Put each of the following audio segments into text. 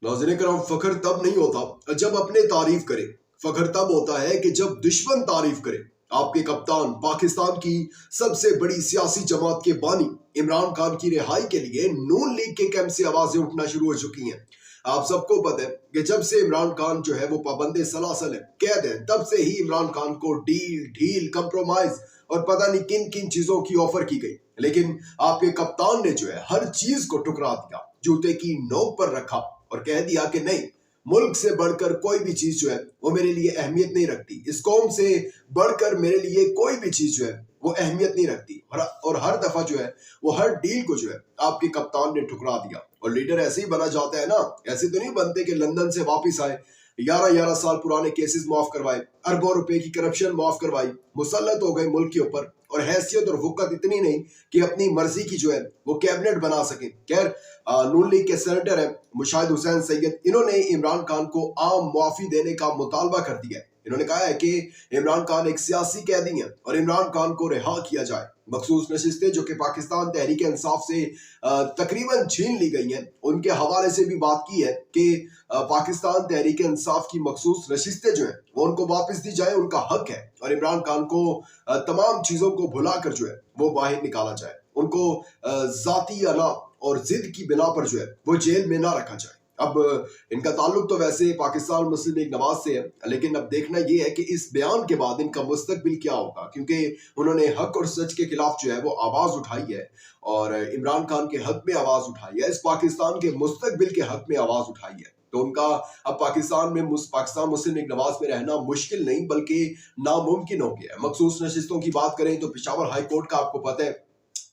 नाज़रीन करम, फख्र तब नहीं होता जब अपने तारीफ करे। फख्र तब होता है कि जब दुश्मन तारीफ करे। आपके कप्तान, पाकिस्तान की सबसे बड़ी सियासी जमात के बानी इमरान खान की रिहाई के लिए नून लीग के कैंप से आवाजें उठना शुरू हो चुकी हैं। आप सबको पता है कि जब से इमरान खान जो है वो पाबंदे सलासल है, कैद है, तब से ही इमरान खान को डील ढील कंप्रोमाइज और पता नहीं किन किन चीजों की ऑफर की गई। लेकिन आपके कप्तान ने जो है हर चीज को ठुकरा दिया, जूते की नोक पर रखा और कह दिया कि नहीं, मुल्क से बढ़कर कोई भी चीज जो है वो मेरे लिए अहमियत नहीं रखती। इस कौम से बढ़कर मेरे लिए कोई भी चीज जो है वो अहमियत नहीं रखती। और हर दफा जो है वो हर डील को जो है आपके कप्तान ने ठुकरा दिया। और लीडर ऐसे ही बना जाता है ना, ऐसे तो नहीं बनते कि लंदन से वापस आए, 11 साल पुराने केसेस माफ करवाए, अरबों रुपए की करप्शन माफ करवाई, मुसल्लत हो गए मुल्क के ऊपर, और हैसियत और वुकत इतनी नहीं कि अपनी मर्जी की जो है वो कैबिनेट बना सके। खैर, नून लीग के सेनेटर है मुशाहिद हुसैन सैयद, इन्होंने इमरान खान को आम मुआफी देने का मुतालबा कर दिया है। इन्होंने कहा है कि इमरान खान एक सियासी कैदी है और इमरान खान को रिहा किया जाए। मखसूस नशिस्तें जो कि पाकिस्तान तहरीक इंसाफ से तकरीबन छीन ली गई हैं, उनके हवाले से भी बात की है कि पाकिस्तान तहरीक इंसाफ की मखसूस नशिस्तें जो है वो उनको वापस दी जाए, उनका हक है। और इमरान खान को तमाम चीजों को भुलाकर जो है वो बाहर निकाला जाए, उनको जाती अना और जिद की बिना पर जो है वो जेल में ना रखा जाए। अब इनका ताल्लुक तो वैसे पाकिस्तान मुस्लिम लीग नवाज से है, लेकिन अब देखना यह है कि इस बयान के बाद इनका मुस्तकबिल क्या होगा, क्योंकि उन्होंने हक और सच के खिलाफ जो है वो आवाज उठाई है और इमरान खान के हक में आवाज उठाई है, इस पाकिस्तान के मुस्तकबिल के हक में आवाज उठाई है। तो उनका अब पाकिस्तान मुस्लिम लीग नवाज में रहना मुश्किल नहीं बल्कि नामुमकिन हो गया है। मखसूस नशिस्तों की बात करें तो पेशावर हाई कोर्ट का आपको पता है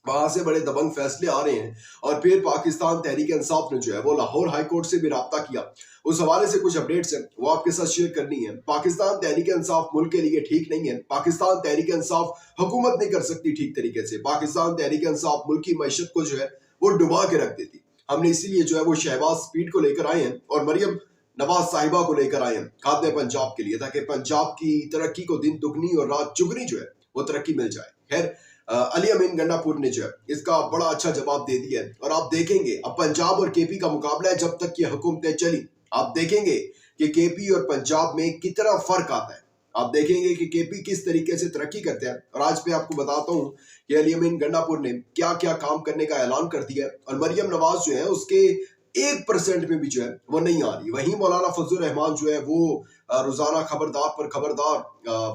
वहां से बड़े दबंग फैसले आ रहे हैं। और फिर पाकिस्तान तहरीक इंसाफ ने जो है वो लाहौर हाई कोर्ट से भी राब्ता किया। उस हवाले से कुछ अपडेट्स हैं वो आपके साथ शेयर करनी है। पाकिस्तान तहरीक इंसाफ मुल्क के लिए ठीक नहीं है। पाकिस्तान तहरीक इंसाफ हुकूमत नहीं कर सकती ठीक तरीके से। पाकिस्तान तहरीक इंसाफ मुल्क की मैशत को जो है वो डुबा के रख देती। हमने इसीलिए जो है वो शहबाज स्पीड को लेकर आए हैं और मरियम नवाज साहिबा को लेकर आए हैं खाद्य पंजाब के लिए, ताकि पंजाब की तरक्की को दिन दुगनी और रात चुगनी जो है वो तरक्की मिल जाए। खैर, अली अमीन गंडापुर ने जो है इसका बड़ा अच्छा जवाब दे दिया है। और आप देखेंगे अब पंजाब और केपी का मुकाबला है, जब तक ये हुकूमतें चली आप देखेंगे कि केपी और पंजाब में कितना फर्क आता है। आप देखेंगे कि केपी किस तरीके से तरक्की करते हैं। और आज मैं आपको बताता हूं कि अली अमीन गंडापुर ने क्या क्या काम करने का ऐलान कर दिया है। और मरियम नवाज जो है उसके 1% में भी जो है वो नहीं आ रही। वहीं मौलाना फजल रहमान जो है वो रोजाना खबरदार पर खबरदार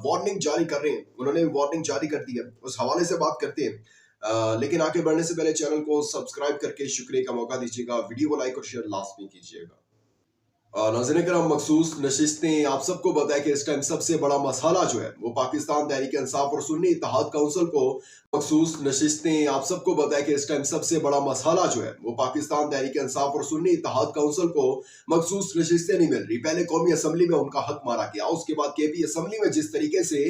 वार्निंग जारी कर रहे हैं। उन्होंने वार्निंग जारी कर दी है, उस हवाले से बात करते हैं। लेकिन आगे बढ़ने से पहले चैनल को सब्सक्राइब करके शुक्रिया का मौका दीजिएगा, वीडियो को लाइक और शेयर लास्ट में कीजिएगा। नाज़रीन करम, मखसूस नशिस्तें आप सबको पता है कि इस टाइम सबसे बड़ा मसला जो है वो पाकिस्तान तहरीक इंसाफ और सुन्नी इत्तेहाद काउंसिल को मखसूस नशिस्तें आप सबको पता है कि इस टाइम सबसे बड़ा मसला जो है वो पाकिस्तान तहरीक इंसाफ और सुन्नी इत्तेहाद काउंसिल को मखसूस नशिस्तें नहीं मिल रही। पहले कौमी असम्बली में उनका हक मारा गया, उसके बाद केपी असम्बली में जिस तरीके से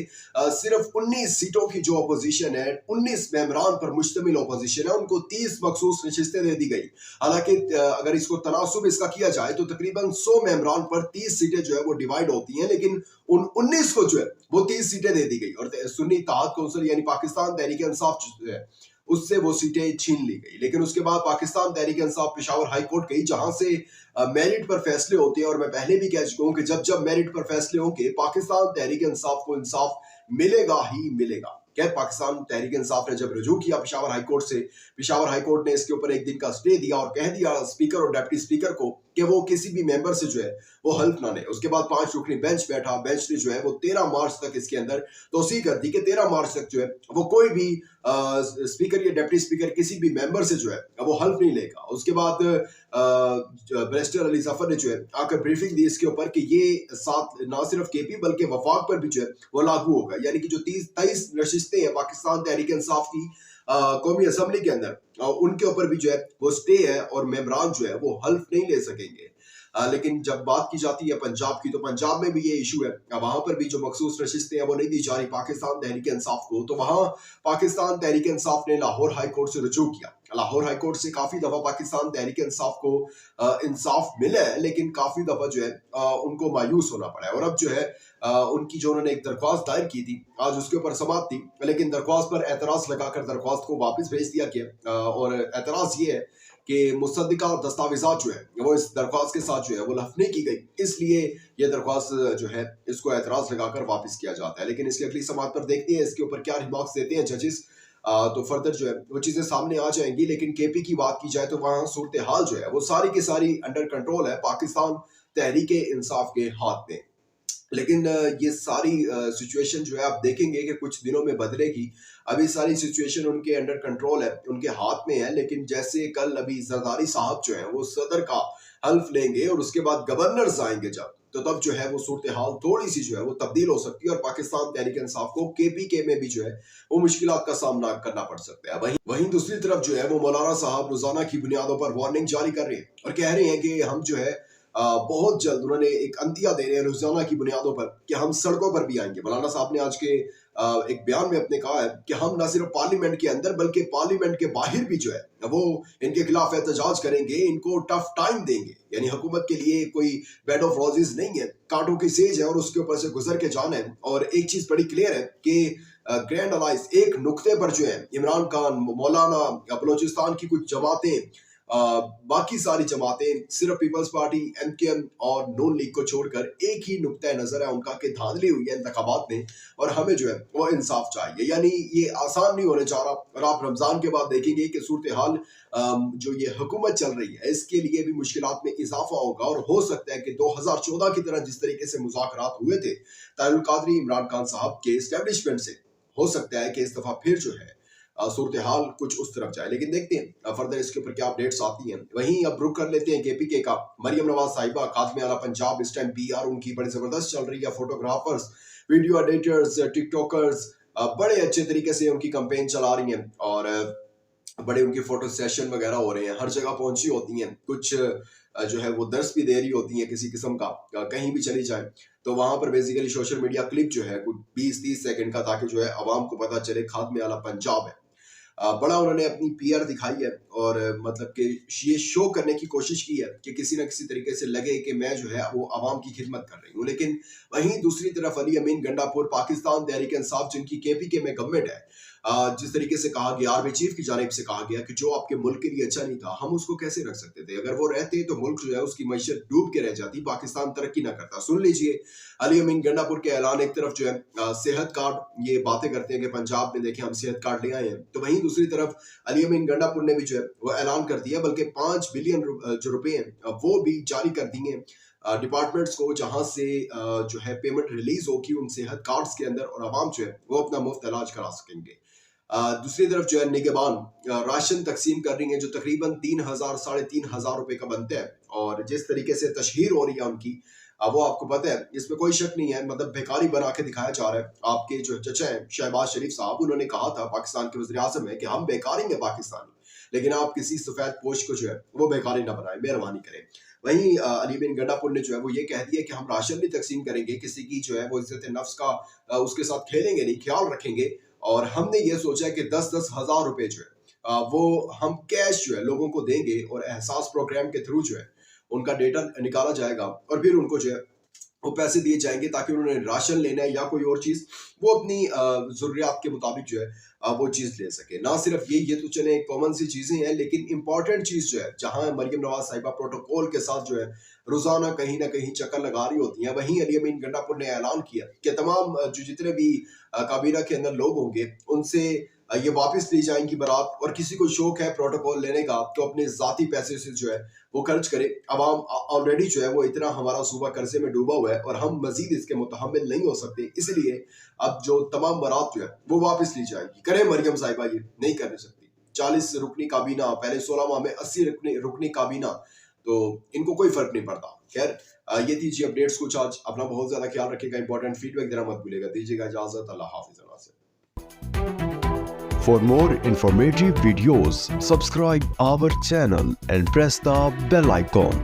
सिर्फ 19 सीटों की जो अपोजिशन है, 19 मेंबरान पर मुश्तमिल अपोजिशन है, उनको 30 मखसूस नशिस्तें दे दी गई। हालांकि अगर इसको तनासुब इसका किया जाए तो तकरीबन 100 मेंबरान पर 30 सीटें जो है वो डिवाइड होती हैं, लेकिन उन 19 को जो है वो 30 सीटें दे दी गई। और सुन्नी इत्तेहाद काउंसिल यानी पाकिस्तान तहरीक इंसाफ जो है उससे वो सीटें छीन ली गई। लेकिन उसके बाद पाकिस्तान तहरीक इंसाफ पेशावर हाई कोर्ट गई, जहां से मेरिट पर फैसले होते हैं। और मैं पहले भी कह चुका हूं कि जब जब मेरिट पर फैसले होंगे पाकिस्तान तहरीक इंसाफ को इंसाफ मिलेगा ही मिलेगा। खैर, पाकिस्तान तहरीक इंसाफ ने जब रुजू किया पेशावर हाई कोर्ट से, पेशावर हाई कोर्ट ने इसके ऊपर एक दिन का स्टे दिया और कह दिया स्पीकर और डिप्टी स्पीकर को कि वो किसी भी मेंबर से जो है वो हल्फ ना ले। उसके बाद 5 रुकनी बेंच बैठा, बेंच ने जो है वो 13 मार्च तक इसके अंदर तौसीह कर दी कि 13 मार्च तक जो है वो कोई भी स्पीकर या डिप्टी स्पीकर किसी भी मेंबर से जो है वो हल्फ नहीं लेगा। उसके बाद बैरिस्टर अली जफर ने जो है आकर ब्रीफिंग दी इसके ऊपर कि ये साथ ना सिर्फ केपी बल्कि वफाक पर भी जो है वो लागू होगा। यानी कि जो 23 नशिस्तें हैं पाकिस्तान तहरीक इंसाफ की कौमी असम्बली के अंदर, उनके ऊपर भी जो है वो स्टे है और मेंबरान जो है वो हल्फ नहीं ले सकेंगे। लेकिन जब बात की जाती है पंजाब की, तो पंजाब में भी ये इशू है, वहां पर भी जो मखसूस नशिस्तें हैं वो नहीं दी जा रही पाकिस्तान तहरीक इंसाफ को। तो वहां पाकिस्तान तहरीक इंसाफ ने लाहौर हाई कोर्ट से रुजू किया। लाहौर हाई कोर्ट से काफी दफा पाकिस्तान तहरीक इंसाफ को इंसाफ मिला है, लेकिन काफी दफा जो है उनको मायूस होना पड़ा है। और अब जो है उनकी जो उन्होंने एक दरख्वास्त दायर की थी, आज उसके ऊपर समाअत थी, लेकिन दरख्वास्त पर एतराज लगाकर दरख्वास्त को वापस भेज दिया गया। और एतराज ये है कि मुसद्दिका दस्तावेजात जो है वो इस दरख्वास्त के साथ जो है वो लफने की गई, इसलिए ये दरख्वास्त जो है इसको एतराज लगाकर वापस किया जाता है। लेकिन इसकी अगली समात पर देखते हैं इसके ऊपर क्या रिमार्क्स देते हैं जजेस। तो फर्दर जो है वो चीजें सामने आ जाएंगी। लेकिन केपी की बात की जाए तो वहां सूरत हाल जो है वो सारी की सारी अंडर कंट्रोल है, पाकिस्तान तहरीक इंसाफ के हाथ में। लेकिन ये सारी सिचुएशन जो है आप देखेंगे कि कुछ दिनों में बदलेगी। अभी सारी सिचुएशन उनके अंडर कंट्रोल है, उनके हाथ में है। लेकिन जैसे कल अभी जरदारी साहब जो है वो सदर का हल्फ लेंगे और उसके बाद गवर्नर्स आएंगे जब, तो तब जो है वो सूरत हाल थोड़ी सी जो है वो तब्दील हो सकती है और पाकिस्तान तहरीक इंसाफ को केपीके में भी जो है वो मुश्किलात का सामना करना पड़ सकता है। वहीं दूसरी तरफ जो है वो मौलाना साहब रोजाना की बुनियादों पर वार्निंग जारी कर रहे हैं और कह रहे हैं कि हम जो है बहुत जल्द, उन्होंने एक अंतिया दे रहे हैं रोजाना की बुनियादों पर कि हम सड़कों पर भी आएंगे। मौलाना साहब ने आज के एक बयान में अपने कहा है कि हम न सिर्फ पार्लियामेंट के अंदर बल्कि पार्लियामेंट के बाहर भी जो है वो इनके खिलाफ एहतजाज करेंगे, इनको टफ टाइम देंगे। यानी हुकूमत के लिए कोई बेड ऑफ रोजेस नहीं है, कांटों की सेज है और उसके ऊपर से गुजर के जाना है। और एक चीज बड़ी क्लियर है कि ग्रैंड अलाइज एक नुक्ते पर जो है इमरान खान, मौलाना, बलोचिस्तान की कुछ जमातें, बाकी सारी जमातें सिर्फ पीपल्स पार्टी, एमकेएम और नून लीग को छोड़कर एक ही नुक्ता नजर है उनका कि धांधली हुई है इंतखाबात में और हमें जो है वो इंसाफ चाहिए। यानी ये आसान नहीं होने जा रहा। और आप रमजान के बाद देखेंगे कि सूरत हाल जो ये हुकूमत चल रही है इसके लिए भी मुश्किलात में इजाफा होगा और हो सकता है कि 2014 की तरह जिस तरीके से मुज़ाकरात हुए थे तारिकुल कादरी इमरान खान साहब के एस्टेब्लिशमेंट से, हो सकता है कि इस दफा फिर जो है सूरत हाल कुछ उस तरफ जाए। लेकिन देखते हैं फर्दर इसके ऊपर क्या अपडेट्स आती हैं। वहीं अब रुक कर लेते हैं केपीके का। मरियम नवाज साहिबा खात्मे आला पंजाब, इस टाइम पीआर उनकी बड़ी जबरदस्त चल रही है। फोटोग्राफर्स, वीडियो एडिटर्स, टिकटॉकर्स बड़े अच्छे तरीके से उनकी कैंपेन चला रही हैं और बड़े उनके फोटो सेशन वगैरह हो रहे हैं, हर जगह पहुंची होती हैं। कुछ जो है वो दर्स भी दे रही होती है किसी किस्म का, कहीं भी चली जाए तो वहां पर बेसिकली सोशल मीडिया क्लिप जो है कुछ 20-30 सेकंड का, ताकि जो है आवाम को पता चले खात्मे आला पंजाब है। बड़ा उन्होंने अपनी पीआर दिखाई है और मतलब कि ये शो करने की कोशिश की है कि किसी न किसी तरीके से लगे कि मैं जो है वो आवाम की खिदमत कर रही हूँ। लेकिन वहीं दूसरी तरफ अली अमीन गंडापुर, पाकिस्तान तहरीक इंसाफ जिनकी केपीके में गवर्नमेंट है, जिस तरीके से कहा गया, आर्मी चीफ की जानिब से कहा गया कि जो आपके मुल्क के लिए अच्छा नहीं था हम उसको कैसे रख सकते थे, अगर वो रहते तो मुल्क जो है उसकी मईशत डूब के रह जाती, पाकिस्तान तरक्की ना करता। सुन लीजिए अली अमीन गंडापुर के ऐलान। एक तरफ जो है सेहत कार्ड, ये बातें करते हैं कि पंजाब में देखें हम सेहत कार्ड ले आए हैं, तो वहीं दूसरी तरफ अली अमीन गंडापुर ने भी जो है वो ऐलान कर दिया, बल्कि 5 बिलियन जो रुपए हैं वो भी जारी कर दिए डिपार्टमेंट्स को, जहां से जो है पेमेंट रिलीज होगी उन सेहत कार्ड्स के अंदर और आवाम जो है वो अपना मुफ्त इलाज करा सकेंगे। दूसरी तरफ जो है निगहबान राशन तकसीम कर रही है जो तकरीबन 3,000 साढ़े 3,000 रुपए का बनता है। और जिस तरीके से तशहीर हो रही है उनकी, वो आपको पता है, इसमें कोई शक नहीं है, मतलब भिखारी बना के दिखाया जा रहा है। आपके जो चचा है शहबाज शरीफ साहब, उन्होंने कहा था पाकिस्तान के वज़ीर आज़म है कि हम बेकारी हैं पाकिस्तानी, लेकिन आप किसी सफेद पोश को जो है वो बेकारी ना बनाए, मेहरबानी करें। वहीं अली बिन गंडापुर ने जो है वो ये कह दिया कि हम राशन नहीं तकसीम करेंगे, किसी की जो है वो इज्जत नफ्स का उसके साथ खेलेंगे नहीं, ख्याल रखेंगे। और हमने ये सोचा है कि 10-10 हज़ार रुपए जो है वो हम कैश जो है लोगों को देंगे और एहसास प्रोग्राम के थ्रू जो है उनका डेटा निकाला जाएगा और फिर उनको जो है वो पैसे दिए जाएंगे ताकि उन्होंने राशन लेना है या कोई और चीज, वो अपनी जरूरियात के मुताबिक जो है वो चीज ले सके। ना सिर्फ ये तो चले कॉमन सी चीजें हैं, लेकिन इंपॉर्टेंट चीज जो है, जहां मरियम नवाज साहिबा प्रोटोकॉल के साथ जो है रोजाना कहीं ना कहीं चक्कर लगा रही होती हैं, वहीं अली अमीन गंडापुर ने ऐलान किया कि तमाम जो जितने भी काबीना के अंदर लोग होंगे उनसे ये वापस ली जाएंगी बारात, और किसी को शौक है प्रोटोकॉल लेने का तो अपने जाती पैसे से जो है वो खर्च करे। अवाम ऑलरेडी जो है वो इतना हमारा सूबा कर्जे में डूबा हुआ है और हम मजीद इसके मुतहम्मिल नहीं हो सकते, इसलिए अब जो तमाम बारात जो है वो वापस ली जाएगी। करे मरियम साहिबा, ये नहीं कर सकती। 40 रुकनी काबीना, पहले 16 माह में 80 रुकनी काबीना, तो इनको कोई फर्क नहीं पड़ता। खैर ये दीजिए अपडेट्स कुछ आज। अपना बहुत ज्यादा ख्याल रखिएगा, इंपॉर्टेंट फीडबैक देना मत भूलिएगा। दीजिएगा इजाजत, अल्लाह हाफिज़। For more informative videos, subscribe our channel and press the bell icon.